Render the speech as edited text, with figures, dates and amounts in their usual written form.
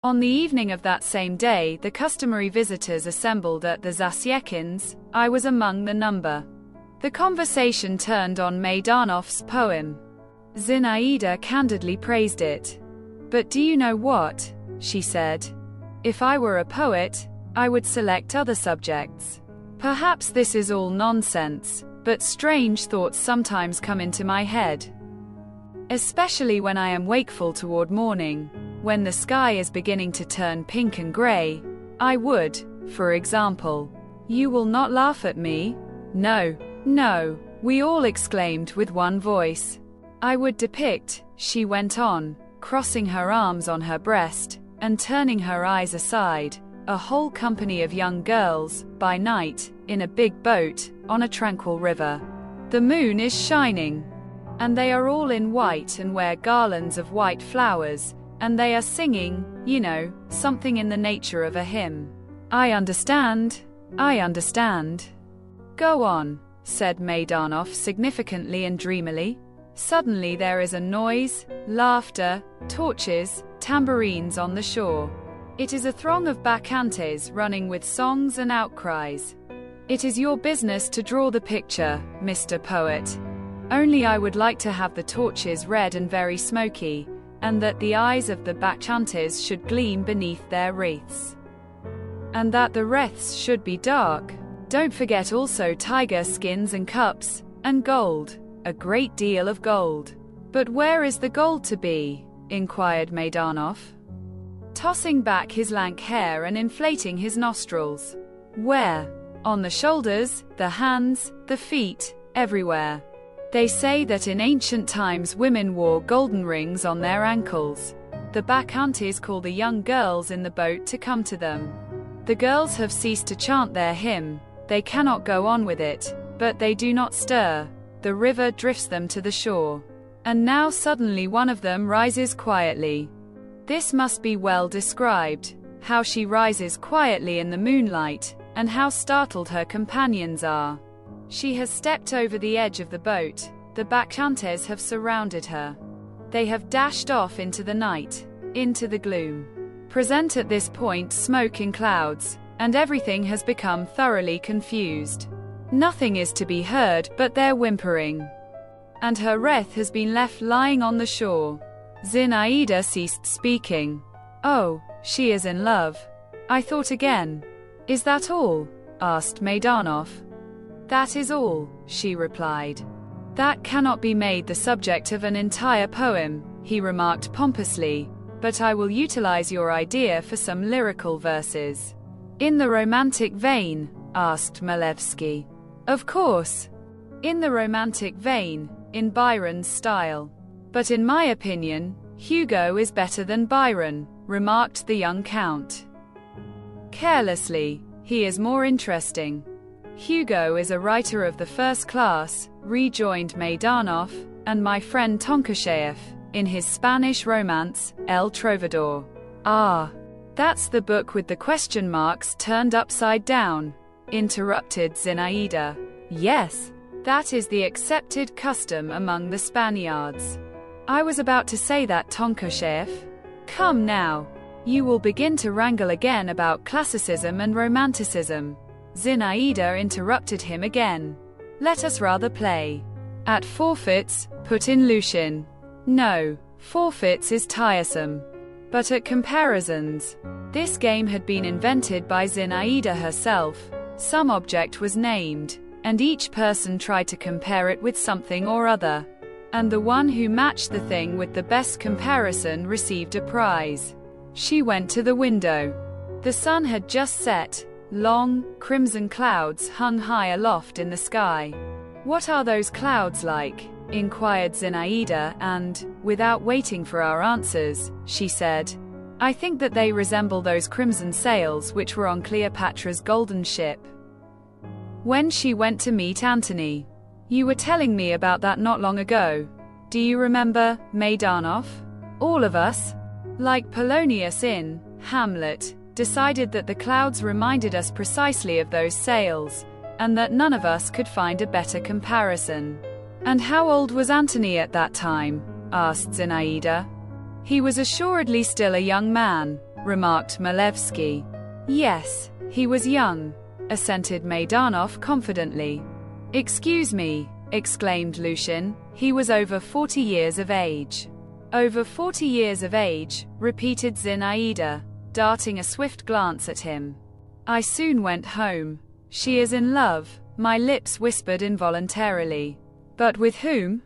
On the evening of that same day, the customary visitors assembled at the Zasyekins. I was among the number. The conversation turned on Maydanoff's poem. Zinaida candidly praised it. "But do you know what?" she said. "If I were a poet, I would select other subjects. Perhaps this is all nonsense, but strange thoughts sometimes come into my head. Especially when I am wakeful toward morning, when the sky is beginning to turn pink and gray. I would, for example." "You will not laugh at me?" "No, no," we all exclaimed with one voice. "I would depict," she went on, crossing her arms on her breast, and turning her eyes aside, "a whole company of young girls, by night, in a big boat, on a tranquil river. The moon is shining. And they are all in white and wear garlands of white flowers, and they are singing, you know, something in the nature of a hymn." I understand. "Go on," said Maydanoff significantly and dreamily. Suddenly there is a noise, laughter, torches, tambourines on the shore. It is a throng of bacchantes running with songs and outcries. "It is your business to draw the picture, Mr. Poet. Only I would like to have the torches red and very smoky, and that the eyes of the bacchantes should gleam beneath their wreaths. And that the wreaths should be dark. Don't forget also tiger skins and cups, and gold. A great deal of gold." "But where is the gold to be?" inquired Maydanoff, tossing back his lank hair and inflating his nostrils. "Where? On the shoulders, the hands, the feet, everywhere. They say that in ancient times women wore golden rings on their ankles. The bacchantes call the young girls in the boat to come to them. The girls have ceased to chant their hymn, they cannot go on with it, but they do not stir. The river drifts them to the shore. And now suddenly one of them rises quietly." This must be well described, how she rises quietly in the moonlight, and how startled her companions are. She has stepped over the edge of the boat, the bacchantes have surrounded her. They have dashed off into the night, into the gloom. Present at this point smoke and clouds, and everything has become thoroughly confused. Nothing is to be heard but their whimpering. And her wreath has been left lying on the shore. Zinaida ceased speaking. "Oh, she is in love." I thought again. "Is that all?" asked Maydanoff. "That is all," she replied. "That cannot be made the subject of an entire poem," he remarked pompously, "but I will utilize your idea for some lyrical verses." "In the romantic vein?" asked Malévsky. "Of course. In the romantic vein, in Byron's style. But in my opinion, Hugo is better than Byron," remarked the young count. Carelessly, "he is more interesting." "Hugo is a writer of the first class," rejoined Maydanoff, "and my friend Turgénieff, in his Spanish romance, El Trovador." "Ah, that's the book with the question marks turned upside down," interrupted Zinaida. "Yes, that is the accepted custom among the Spaniards." "I was about to say that, Turgénieff. Come now. You will begin to wrangle again about classicism and romanticism." Zinaida interrupted him again. "Let us rather play. At forfeits," put in Lucien. "No, forfeits is tiresome. But at comparisons." This game had been invented by Zinaida herself. Some object was named, and each person tried to compare it with something or other. And the one who matched the thing with the best comparison received a prize. She went to the window. The sun had just set. Long, crimson clouds hung high aloft in the sky. "What are those clouds like?" inquired Zinaida, and, without waiting for our answers, she said, "I think that they resemble those crimson sails which were on Cleopatra's golden ship when she went to meet Antony. You were telling me about that not long ago. Do you remember, Maydanoff? All of us, like Polonius in Hamlet, decided that the clouds reminded us precisely of those sails, and that none of us could find a better comparison." "And how old was Antony at that time?" asked Zinaida. "He was assuredly still a young man," remarked Malévsky. Yes, he was young, assented Maidanov confidently. Excuse me, exclaimed Lushin, he was over 40 years of age. Over 40 years of age, repeated Zinaida, darting a swift glance at him. I soon went home. She is in love, my lips whispered involuntarily. But with whom?